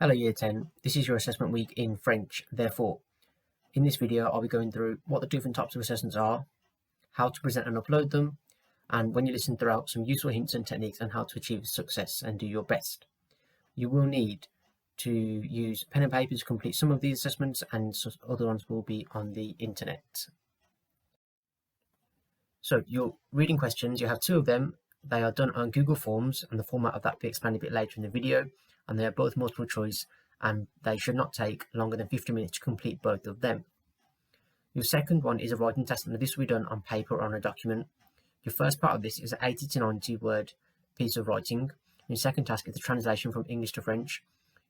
Hello Year 10, this is your assessment week in French. Therefore, in this video I'll be going through what the different types of assessments are, how to present and upload them, and when you listen throughout, some useful hints and techniques on how to achieve success and do your best. You will need to use pen and paper to complete some of these assessments, and other ones will be on the internet. So your reading questions, you have two of them. They are done on Google Forms, and the format of that will be explained a bit later in the video, and they are both multiple choice, and they should not take longer than 50 minutes to complete both of them. Your second one is a writing test, and this will be done on paper or on a document. Your first part of this is an 80 to 90 word piece of writing. Your second task is the translation from English to French.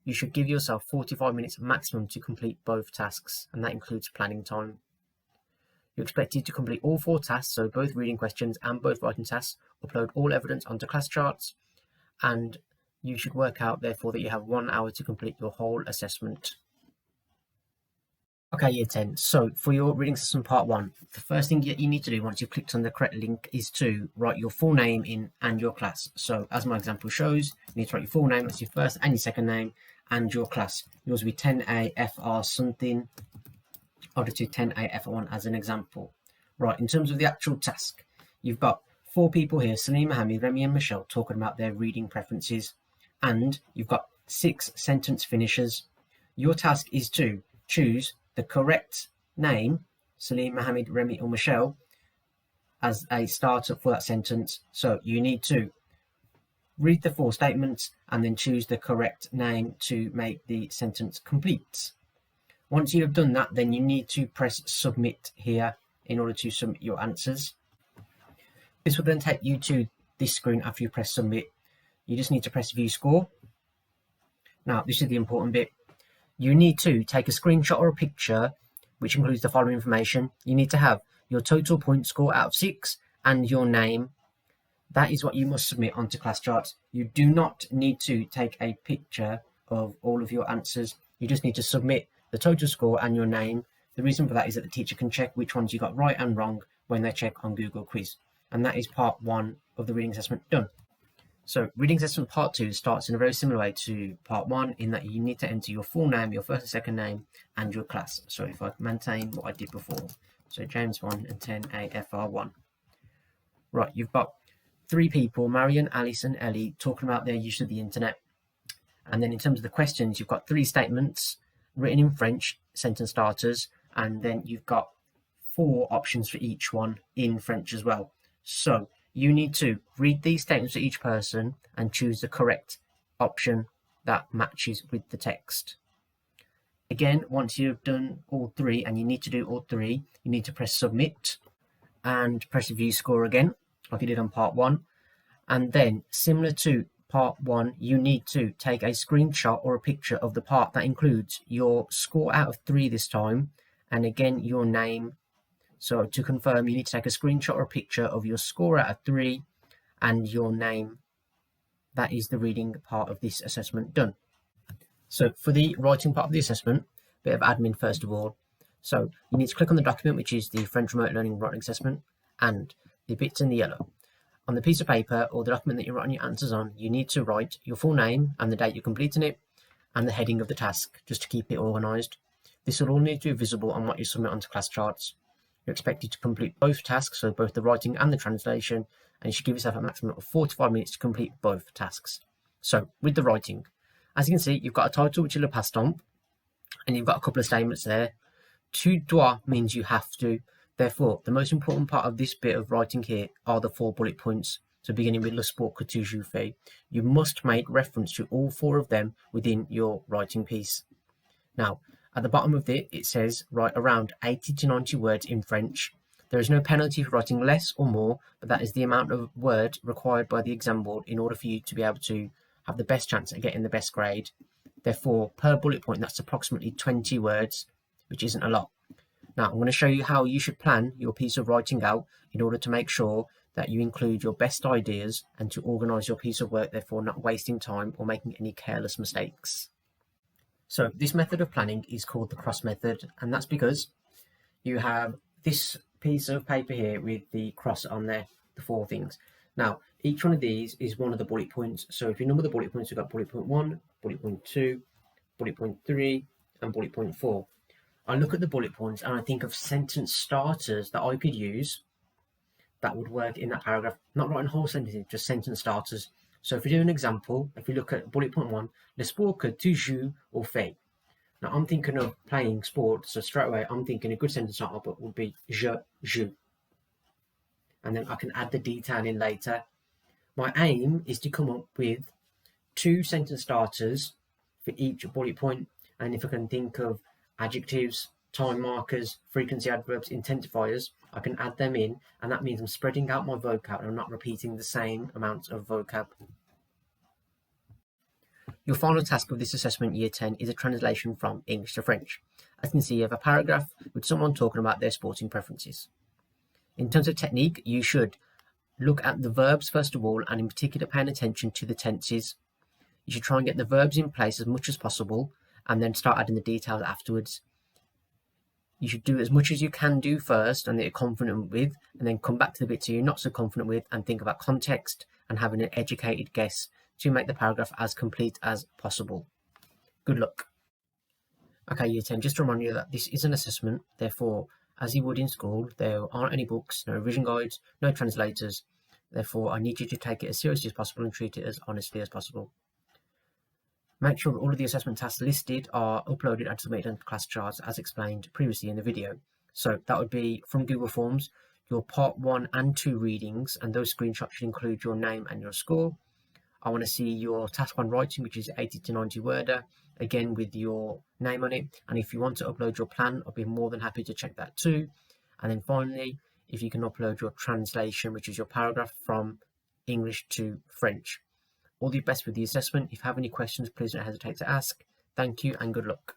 You should give yourself 45 minutes maximum to complete both tasks, and that includes planning time. You're expected to complete all four tasks, so both reading questions and both writing tasks, upload all evidence onto class charts, and you should work out therefore that you have 1 hour to complete your whole assessment. Okay, Year 10, so for your reading assessment part 1, the first thing you need to do once you've clicked on the correct link is to write your full name in and your class. So as my example shows, you need to write your full name, that's your first and your second name, and your class. Yours will be 10A FR something. I'll just do 10A FR1 as an example. Right, in terms of the actual task, you've got 4 people here, Salim, Mohammed, Remy and Michelle, talking about their reading preferences, and you've got 6 sentence finishers. Your task is to choose the correct name, Salim, Mohammed, Remy or Michelle, as a starter for that sentence. So you need to read the 4 statements and then choose the correct name to make the sentence complete. Once you have done that, then you need to press submit here in order to submit your answers. This will then take you to this screen after you press submit. You just need to press view score. Now, this is the important bit. You need to take a screenshot or a picture, which includes the following information. You need to have your total point score out of 6 and your name. That is what you must submit onto class charts. You do not need to take a picture of all of your answers. You just need to submit the total score and your name. The reason for that is that the teacher can check which ones you got right and wrong when they check on Google Quiz. And that is part 1 of the reading assessment done. So reading assessment part 2 starts in a very similar way to part 1 in that you need to enter your full name, your first and second name, and your class. So if I maintain what I did before, so James 1 and 10AFR1. Right, you've got 3 people, Marion, Alice and Ellie, talking about their use of the internet. And then in terms of the questions, you've got 3 statements written in French, sentence starters, and then you've got 4 options for each one in French as well. So you need to read these statements for each person and choose the correct option that matches with the text. Again, once you've done all 3, and you need to do all 3, you need to press submit and press view score again, like you did on part 1. And then, similar to part 1, you need to take a screenshot or a picture of the part that includes your score out of 3 this time, and again your name. So to confirm, you need to take a screenshot or a picture of your score out of 3 and your name. That is the reading part of this assessment done. So for the writing part of the assessment, a bit of admin first of all. So you need to click on the document, which is the French Remote Learning Writing Assessment, and the bits in the yellow. On the piece of paper or the document that you're writing your answers on, you need to write your full name and the date you're completing it, and the heading of the task, just to keep it organised. This will all need to be visible on what you submit onto class charts. You're expected to complete both tasks, so both the writing and the translation, and you should give yourself a maximum of 45 minutes to complete both tasks. So with the writing, as you can see, you've got a title which you'll have passed on, and you've got a couple of statements there. Tu dois means you have to. Therefore, the most important part of this bit of writing here are the 4 bullet points. So beginning with le sport que tu joues fais, you must make reference to all 4 of them within your writing piece. Now, at the bottom of it says write around 80 to 90 words in French. There is no penalty for writing less or more, but that is the amount of words required by the exam board in order for you to be able to have the best chance at getting the best grade. Therefore, per bullet point, that's approximately 20 words, which isn't a lot. Now, I'm going to show you how you should plan your piece of writing out in order to make sure that you include your best ideas and to organise your piece of work, therefore not wasting time or making any careless mistakes. So this method of planning is called the Crust Method, and that's because you have this piece of paper here with the cross on there, the 4 things. Now, each one of these is one of the bullet points. So if you number the bullet points, we've got bullet point 1, bullet point 2, bullet point 3, and bullet point 4. I look at the bullet points and I think of sentence starters that I could use that would work in that paragraph. Not writing whole sentences, just sentence starters. So if we do an example, if we look at bullet point 1, le sport que tu joues au fait. Now I'm thinking of playing sport, so straight away I'm thinking a good sentence starter would be je joue. And then I can add the detail in later. My aim is to come up with 2 sentence starters for each bullet point, and if I can think of adjectives, time markers, frequency adverbs, intensifiers, I can add them in, and that means I'm spreading out my vocab and I'm not repeating the same amounts of vocab. Your final task of this assessment, Year 10, is a translation from English to French. As you can see, you have a paragraph with someone talking about their sporting preferences. In terms of technique, you should look at the verbs first of all, and in particular paying attention to the tenses. You should try and get the verbs in place as much as possible and then start adding the details afterwards. You should do as much as you can do first and that you're confident with, and then come back to the bits you're not so confident with and think about context and having an educated guess to make the paragraph as complete as possible. Good luck. Okay, Year 10, just to remind you that this is an assessment, therefore, as you would in school, there aren't any books, no revision guides, no translators. Therefore, I need you to take it as seriously as possible and treat it as honestly as possible. Make sure that all of the assessment tasks listed are uploaded and submitted into class charts as explained previously in the video. So that would be from Google Forms, your part 1 and 2 readings, and those screenshots should include your name and your score. I want to see your task 1 writing, which is 80 to 90 worder, again with your name on it. And if you want to upload your plan, I'll be more than happy to check that too. And then finally, if you can upload your translation, which is your paragraph from English to French. All the best with the assessment. If you have any questions, please don't hesitate to ask. Thank you and good luck.